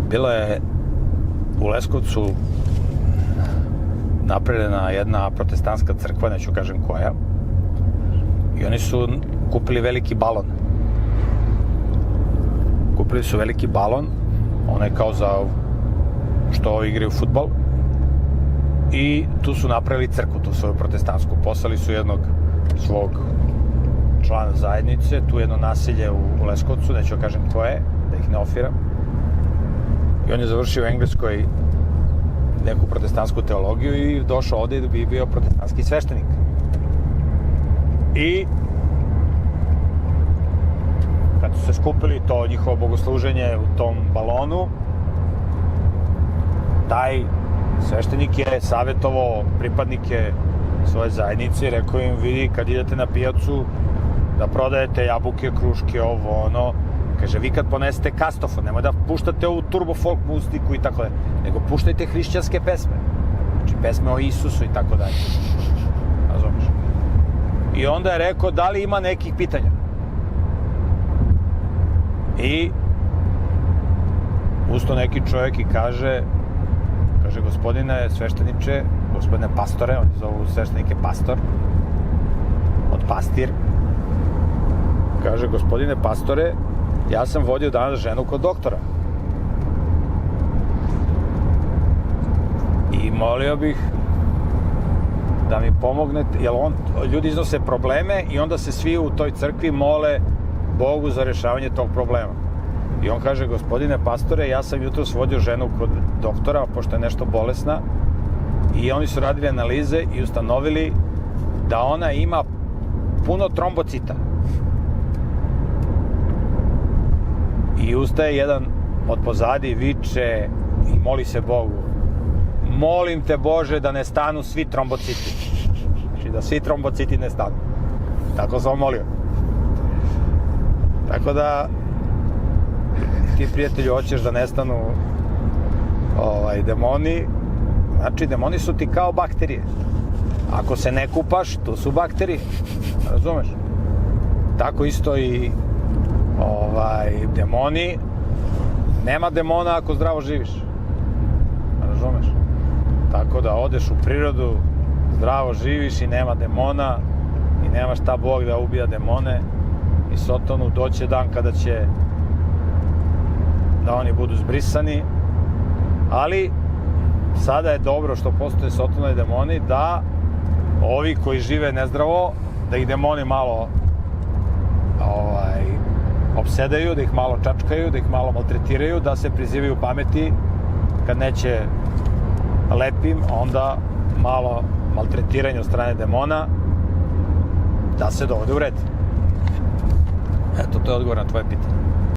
Bila je u Leskovcu napravljena jedna protestantska crkva, neću kažem koja, i oni su kupili veliki balon. Kupili su veliki balon, onaj kao za što igraju fudbal, i tu su napravili crkvu, tu svoju protestantsku. Poslali su jednog svog člana zajednice, tu jedno naselje u Leskovcu, neću kažem koje, da ih ne ofiram. I on je završio u Engleskoj neku protestantsku teologiju i došao ovde da bi bio protestantski sveštenik. I kad su se skupili to njihovo bogosluženje u tom balonu, taj sveštenik je savjetovao pripadnike svoje zajednice i rekao im, vidi, kad idete na pijacu da prodajete jabuke, kruške, ovo, ono, kaže, vi kad ponesete kastofon, nemoj da puštate ovu turbo folk muziku i tako dalje, nego puštajte hrišćanske pesme, znači pesme o Isusu i tako dalje, razumiješ? I onda je rekao, da li ima nekih pitanja? I usto neki čovjek i kaže, gospodine svešteniče, gospodine pastore, oni zovu sveštenike pastor, od pastir, kaže, gospodine pastore, ja sam vodio danas ženu kod doktora. I molio bih da mi pomognete, jer ljudi iznose probleme i onda se svi u toj crkvi mole Bogu za rešavanje tog problema. I on kaže, gospodine pastore, ja sam jutros vodio ženu kod doktora, pošto je nešto bolesna, i oni su radili analize i ustanovili da ona ima puno trombocita. I ustaje jedan od pozadi, viče i moli se Bogu, molim te Bože da ne stanu svi trombociti. Znači da svi trombociti ne stanu. Tako sam molio. Tako da ti, prijatelju, hoćeš da nestanu demoni, znači demoni su ti kao bakterije. Ako se ne kupaš, to su bakterije. Razumeš? Tako isto i demoni, nema demona ako zdravo živiš. Razumeš? Tako da odeš u prirodu, zdravo živiš i nema demona i nema šta Bog da ubija demone i Sotonu doće dan kada će da oni budu zbrisani, ali sada je dobro što postoje Sotona i demoni, da ovi koji žive nezdravo, da ih demoni malo opsedaju, da ih malo čačkaju, da ih malo maltretiraju, da se prizivaju pameti, kad neće lepim, onda malo maltretiranje od strane demona, da se dovode u red. Eto, to je odgovor na tvoje pitanje.